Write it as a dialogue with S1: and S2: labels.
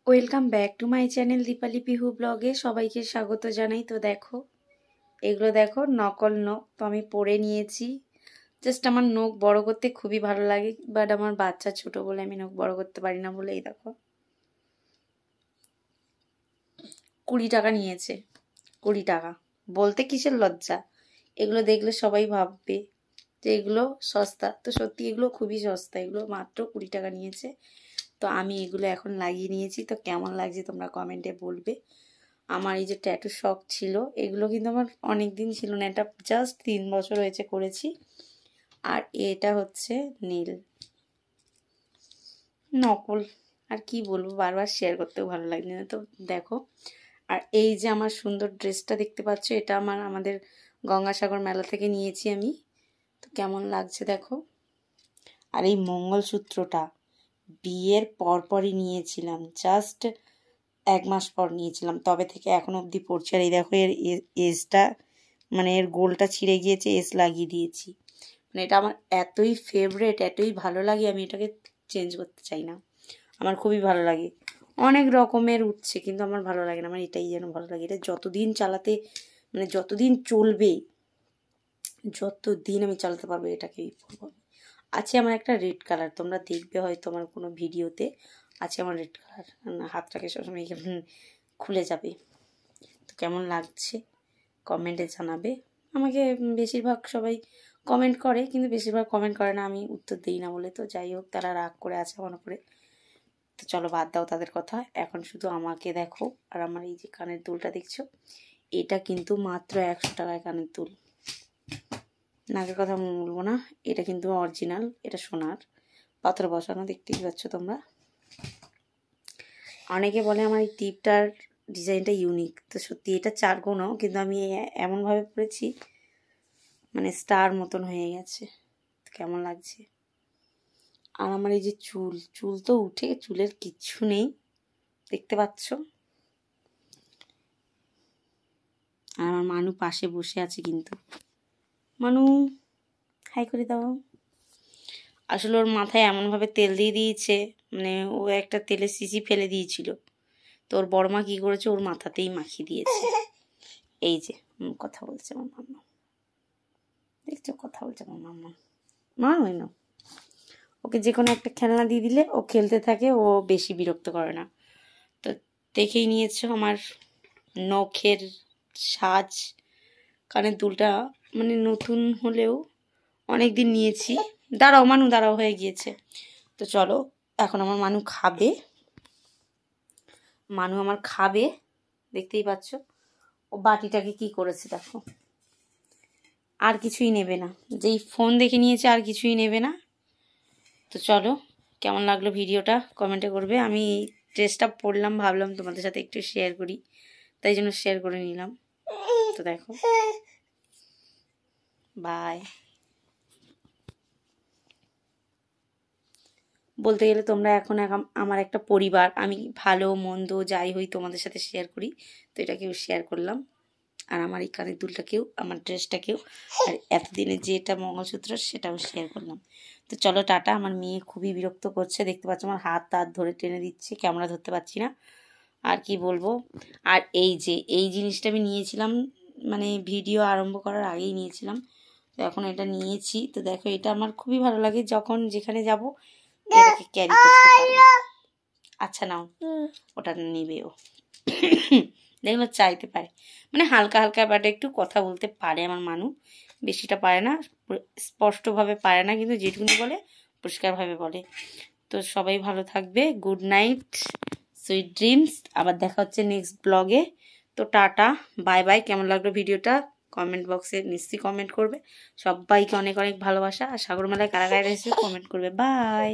S1: Welcome back to my channel Dipali Pihu ব্লগে সবাইকে স্বাগত জানাই। তো দেখো এগুলো দেখো নকল নখ, তো আমি পরে নিয়েছি। জাস্ট আমার নখ বড় করতে খুবই ভালো লাগে, বাট আমার বাচ্চা ছোট বলে আমি নখ বড় করতে পারি না বলে এই দেখো 20 টাকা নিয়েছে। 20 টাকা বলতে কিসের লজ্জা, এগুলো দেখলে সবাই ভাববে যে এগুলো সস্তা, তো সত্যি এগুলো খুবই সস্তা, এগুলো মাত্র 20 টাকা নিয়েছে। তো আমি এগুলো এখন লাগিয়ে নিয়েছি, তো কেমন লাগছে তোমরা কমেন্টে বলবে। আমার এই যে ট্যাটু শখ ছিল, এগুলো কিন্তু আমার অনেক দিন ছিল না, এটা জাস্ট 3 বছর হয়েছে করেছি। আর এটা হচ্ছে নীল নকল, আর কি বলবো, বারবার শেয়ার করতেও ভালো লাগছে না। তো দেখো, আর এই যে আমার সুন্দর ড্রেসটা দেখতে পাচ্ছ, এটা আমাদের গঙ্গাসাগর মেলা থেকে নিয়েছি আমি। তো কেমন লাগছে দেখো। আর এই মঙ্গলসূত্রটা বিয়ের পরপরই নিয়েছিলাম, জাস্ট 1 মাস পর নিয়েছিলাম, তবে থেকে এখন অবধি পড়ছে। আর এই দেখো এর এসটা, মানে এর গোলটা ছিঁড়ে গিয়েছে, এস লাগিয়ে দিয়েছি। মানে এটা আমার এতই ফেভারেট, এতই ভালো লাগে, আমি এটাকে চেঞ্জ করতে চাই না। আমার খুবই ভালো লাগে। অনেক রকমের উঠছে কিন্তু আমার ভালো লাগে না, আমার এটাই যেন ভালো লাগে। এটা যতদিন চালাতে, মানে যতদিন চলবে, যতদিন আমি চালাতে পারবো এটাকেই পরবো। আছে আমার একটা রেড কালার, তোমরা দেখবে হয়তো আমার কোনো ভিডিওতে আছে আমার রেড কালার, হাতটাকে সবসময় খুলে যাবে। তো কেমন লাগছে কমেন্টে জানাবে। আমাকে বেশিরভাগ সবাই কমেন্ট করে, কিন্তু বেশিরভাগ কমেন্ট করে না, আমি উত্তর দিই না বলে। তো যাই হোক, তারা রাগ করে আছে আমার উপরে, তো চলো বাদ দাও তাদের কথা। এখন শুধু আমাকে দেখো। আর আমার এই যে কানের দুলটা দেখছো, এটা কিন্তু মাত্র 100 টাকায় কানের দুল। নাকের কথা বলবো না, এটা কিন্তু অরিজিনাল, এটা সোনার পাথর বসানো, দেখতেই পাচ্ছ তোমরা। অনেকে বলে আমার এই টিপটার ডিজাইনটা ইউনিক, তো সত্যি এটা 4 কোণও, কিন্তু আমি এমনভাবে পরেছি মানে স্টার মতন হয়ে গেছে। কেমন লাগছে। আর আমার এই যে চুল তো উঠে, চুলের কিচ্ছু নেই, দেখতে পাচ্ছ। আর আমার মানু পাশে বসে আছে, কিন্তু মানু হাই করে দাও। আসলে ওর মাথায় এমনভাবে তেল দিয়ে দিয়েছে, মানে ও একটা তেলের শিশি ফেলে দিয়েছিল, তো ওর বড়মা কী করেছে, ওর মাথাতেই মাখিয়ে দিয়েছে। এই যে কথা বলছে আমার মাম্মা, দেখছো কথা বলছে আমার মাম্মা। হয় না, ওকে যে কোনো একটা খেলনা দিয়ে দিলে ও খেলতে থাকে, ও বেশি বিরক্ত করে না। তো দেখেই নিয়েছো আমার নখের সাজ, কানের দুলটা মানে নতুন হলেও অনেক দিন নিয়েছি। দাঁড়াও মানু, দাঁড়াও, হয়ে গিয়েছে। তো চলো এখন আমার মানু খাবে, মানু আমার খাবে, দেখতেই পাচ্ছ। ও বাটিটাকে কি করেছে দেখো, আর কিছুই নেবে না, যেই ফোন দেখে নিয়েছে আর কিছুই নেবে না। তো চলো, কেমন লাগলো ভিডিওটা কমেন্টে করবে। আমি ড্রেসটা পরলাম, ভাবলাম তোমাদের সাথে একটু শেয়ার করি, তাই জন্য শেয়ার করে নিলাম। তো দেখো, বাই। বলতে গেলে তোমরা এখন আমার একটা পরিবার, আমি ভালো মন্দ যাই হই তোমাদের সাথে শেয়ার করি, তো এটাকেও শেয়ার করলাম। আর আমার এই কানের দুলটাকেও, আমার ড্রেসটাকেও, আর এতদিনে যেটা মঙ্গলসূত্র সেটাও শেয়ার করলাম। তো চলো টাটা। আমার মেয়ে খুবই বিরক্ত করছে, দেখতে পাচ্ছ আমার হাত ধরে টেনে দিচ্ছে, ক্যামেরা ধরতে পারছি না, আর কি বলবো। আর এই যে এই জিনিসটা আমি নিয়েছিলাম, মানে ভিডিও আরম্ভ করার আগেই নিয়েছিলাম, তো এখন এটা নিয়েছি। তো দেখো, এটা আমার খুবই ভালো লাগে, যখন যেখানে যাব এটাকে ক্যারি করতে পারবো। আচ্ছা নাও, ওটা নিবে ও। দেখলো চাইতে পারে, মানে হালকা হালকা বাট একটু কথা বলতে পারে আমার মানু, বেশিটা পারে না, স্পষ্টভাবে পারে না, কিন্তু যেটুকুনি বলে পরিষ্কারভাবে বলে। তো সবাই ভালো থাকবে, গুড নাইট, সুইট ড্রিমস। আবার দেখা হচ্ছে নেক্সট ব্লগে। তো টাটা, বাই বাই। কেমন লাগলো ভিডিওটা কমেন্ট বক্সে নিশ্চয়ই কমেন্ট করবে। সবাইকে অনেক অনেক ভালোবাসা, আর সাগরমেলায় কারা কারা এসে কমেন্ট করবে। বাই।